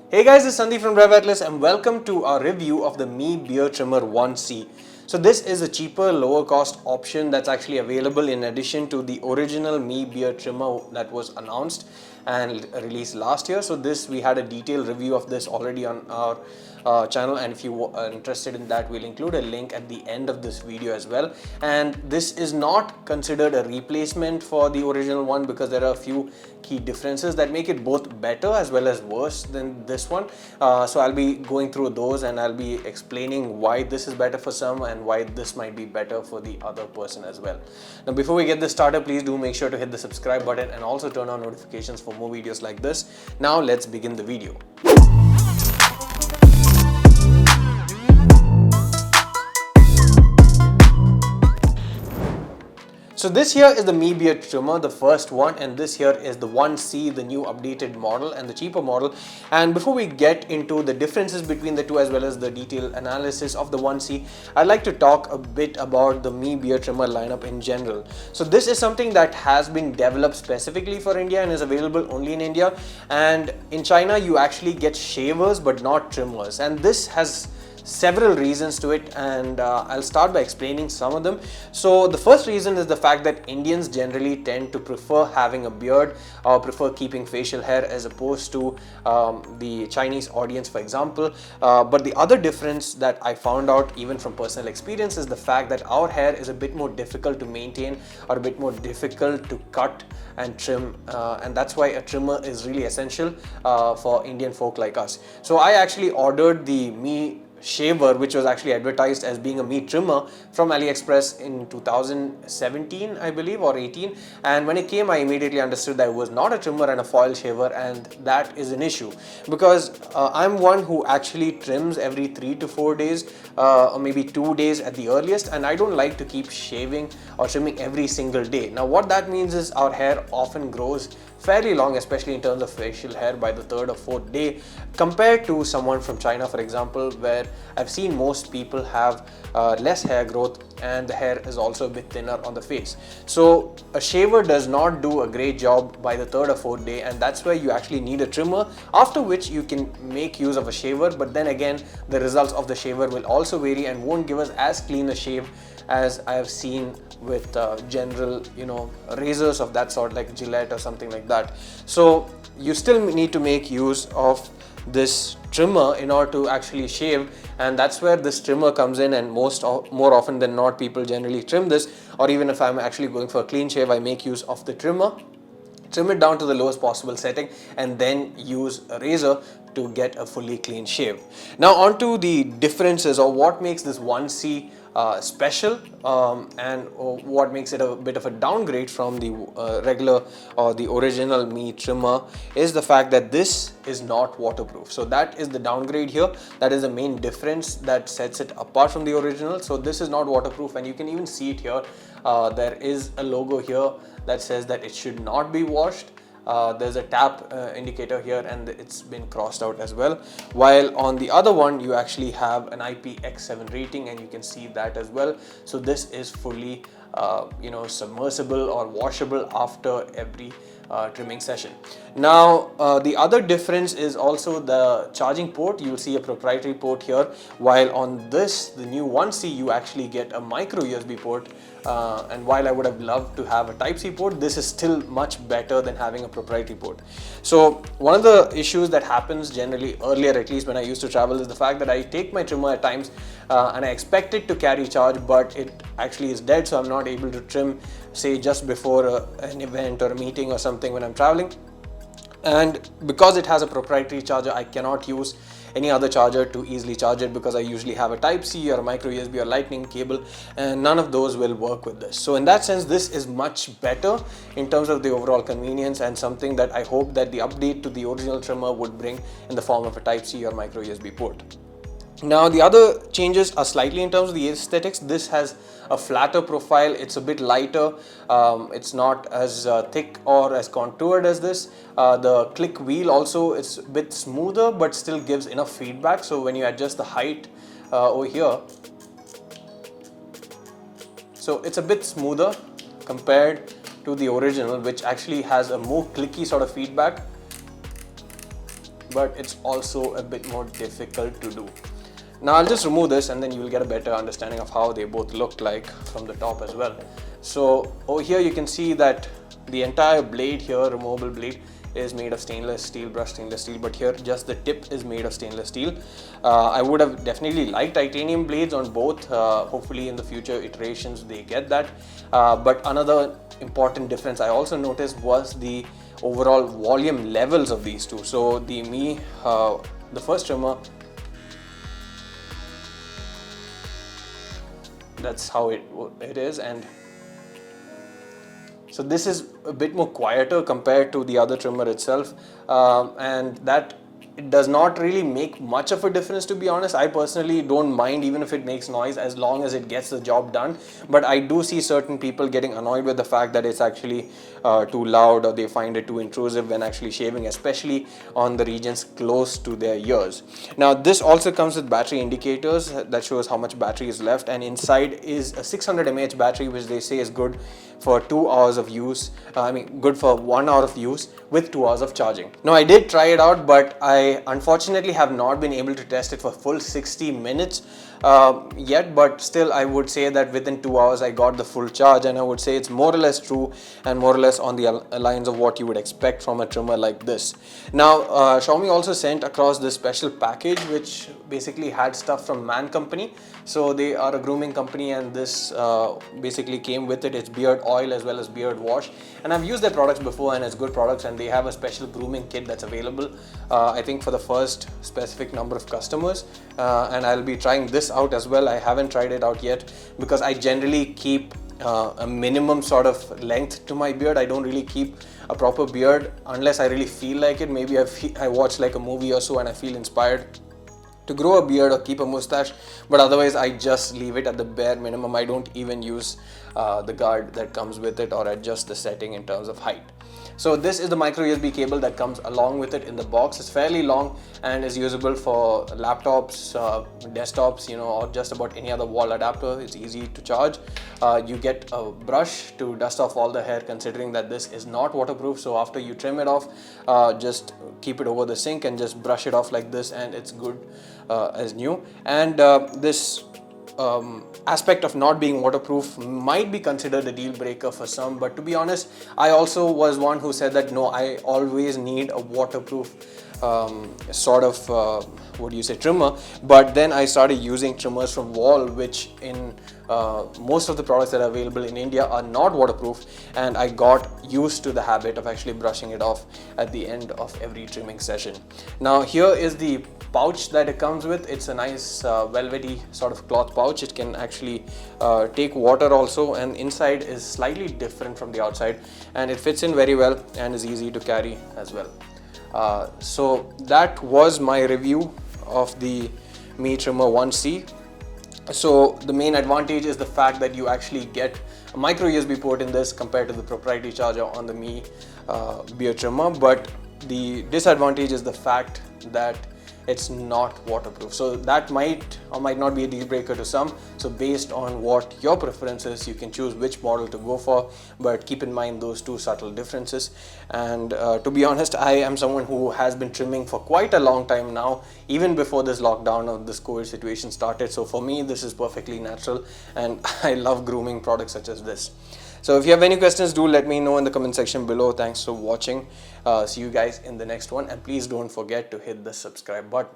Hey guys, this is Sandeep from Rev Atlas and welcome to our review of the Mi Beard Trimmer 1C. So this is a cheaper, lower cost option that's actually available in addition to the original Mi Beard Trimmer that was announced and released last year. So this, we had a detailed review of this already on our channel, and if you are interested in that, we'll include a link at the end of this video as well. And this is not considered a replacement for the original one because there are a few key differences that make it both better as well as worse than this one. So I'll be going through those and I'll be explaining why this is better for some and why this might be better for the other person as well. Now before we get this started, please do make sure to hit the subscribe button and also turn on notifications for more videos like this. Now let's begin the video. So this here is the Mi Beard Trimmer, the first one, and this here is the 1C, the new updated model and the cheaper model. And before we get into the differences between the two as well as the detailed analysis of the 1C, I'd like to talk a bit about the Mi Beard Trimmer lineup in general. So this is something that has been developed specifically for India and is available only in India. And in China, you actually get shavers but not trimmers. And this has several reasons to it, and I'll start by explaining some of them. So the first reason is the fact that Indians generally tend to prefer having a beard or prefer keeping facial hair as opposed to the Chinese audience, for example. But the other difference that I found out even from personal experience is the fact that our hair is a bit more difficult to maintain or a bit more difficult to cut and trim, and that's why a trimmer is really essential for Indian folk like us. So I actually ordered the Mi shaver, which was actually advertised as being a Mi trimmer, from AliExpress in 2017, I believe, or 18. And when it came, I immediately understood that it was not a trimmer and a foil shaver, and that is an issue because I'm one who actually trims every 3 to 4 days, or maybe 2 days at the earliest, and I don't like to keep shaving or trimming every single day. Now what that means is our hair often grows fairly long, especially in terms of facial hair, by the 3rd or 4th day, compared to someone from China, for example, where I've seen most people have less hair growth and the hair is also a bit thinner on the face. So a shaver does not do a great job by the 3rd or 4th day, and that's why you actually need a trimmer, after which you can make use of a shaver. But then again, the results of the shaver will also vary and won't give us as clean a shave as I have seen with general, razors of that sort, like Gillette or something like that. So you still need to make use of this trimmer in order to actually shave, and that's where this trimmer comes in. And more often than not, people generally trim this, or even if I'm actually going for a clean shave, I make use of the trimmer, trim it down to the lowest possible setting, and then use a razor to get a fully clean shave. Now on to the differences, or what makes this 1C special, and what makes it a bit of a downgrade from the regular or the original Mi trimmer is the fact that this is not waterproof. So that is the downgrade here. That is the main difference that sets it apart from the original. So this is not waterproof, and you can even see it here. There is a logo here that says that it should not be washed. There's a tap indicator here, and it's been crossed out as well. While on the other one, you actually have an IPX7 rating, and you can see that as well. So this is fully, submersible or washable after every trimming session. Now the other difference is also the charging port. You'll see a proprietary port here, while on this, the new 1C, you actually get a micro USB port. And while I would have loved to have a Type-C port, this is still much better than having a proprietary port. So one of the issues that happens generally, earlier at least when I used to travel, is the fact that I take my trimmer at times and I expect it to carry charge, but it actually is dead, so I'm not able to trim, say, just before an event or a meeting or something when I'm traveling. And because it has a proprietary charger, I cannot use any other charger to easily charge it, because I usually have a Type-C or a micro USB or lightning cable, and none of those will work with this. So in that sense, this is much better in terms of the overall convenience, and something that I hope that the update to the original trimmer would bring in the form of a Type-C or micro USB port. Now the other changes are slightly in terms of the aesthetics. This has a flatter profile, it's a bit lighter, it's not as thick or as contoured as this. The click wheel also is a bit smoother, but still gives enough feedback. So when you adjust the height over here, so it's a bit smoother compared to the original, which actually has a more clicky sort of feedback. but it's also a bit more difficult to do. Now I'll just remove this and then you will get a better understanding of how they both look like from the top as well. So over here you can see that the entire blade here, removable blade, is made of stainless steel, brushed stainless steel, but here just the tip is made of stainless steel. I would have definitely liked titanium blades on both. Hopefully in the future iterations they get that. But another important difference I also noticed was the overall volume levels of these two. So the first trimmer, that's how it is, and so this is a bit more quieter compared to the other trimmer itself, and that it does not really make much of a difference, to be honest. I personally don't mind even if it makes noise as long as it gets the job done, but I do see certain people getting annoyed with the fact that it's actually too loud, or they find it too intrusive when actually shaving, especially on the regions close to their ears. Now this also comes with battery indicators that shows how much battery is left, and inside is a 600 mAh battery, which they say is good for 2 hours of use. Good for 1 hour of use with 2 hours of charging. Now I did try it out, but I unfortunately have not been able to test it for full 60 minutes yet, but still I would say that within 2 hours I got the full charge, and I would say it's more or less true and more or less on the lines of what you would expect from a trimmer like this. Now Xiaomi also sent across this special package which basically had stuff from Man Company. So they are a grooming company, and this basically came with it. It's beard oil as well as beard wash, and I've used their products before and it's good products, and they have a special grooming kit that's available I think for the first specific number of customers, and I'll be trying this out as well. I haven't tried it out yet because I generally keep a minimum sort of length to my beard. I don't really keep a proper beard unless I really feel like it. Maybe I watch like a movie or so and I feel inspired to grow a beard or keep a mustache, but otherwise I just leave it at the bare minimum. I don't even use the guard that comes with it or adjust the setting in terms of height. So this is the micro USB cable that comes along with it in the box. It's fairly long and is usable for laptops, desktops, or just about any other wall adapter. It's easy to charge. You get a brush to dust off all the hair, considering that this is not waterproof. So after you trim it off, just keep it over the sink and just brush it off like this, and it's good as new. And this aspect of not being waterproof might be considered a deal breaker for some, but to be honest, I also was one who said that no, I always need a waterproof sort of trimmer. But then I started using trimmers from Wall, which in most of the products that are available in India are not waterproof, and I got used to the habit of actually brushing it off at the end of every trimming session. Now here is the pouch that it comes with. It's a nice velvety sort of cloth pouch. It can actually take water also, and inside is slightly different from the outside, and it fits in very well and is easy to carry as well. So that was my review of the Mi Trimmer 1C. So the main advantage is the fact that you actually get a micro USB port in this compared to the proprietary charger on the Mi beard trimmer, but the disadvantage is the fact that it's not waterproof. So that might or might not be a deal breaker to some. So based on what your preference is, you can choose which model to go for, but keep in mind those two subtle differences. And to be honest, I am someone who has been trimming for quite a long time now, even before this lockdown or this COVID situation started. So for me, this is perfectly natural, and I love grooming products such as this. So if you have any questions, do let me know in the comment section below. Thanks for watching. See you guys in the next one, and please don't forget to hit the subscribe button.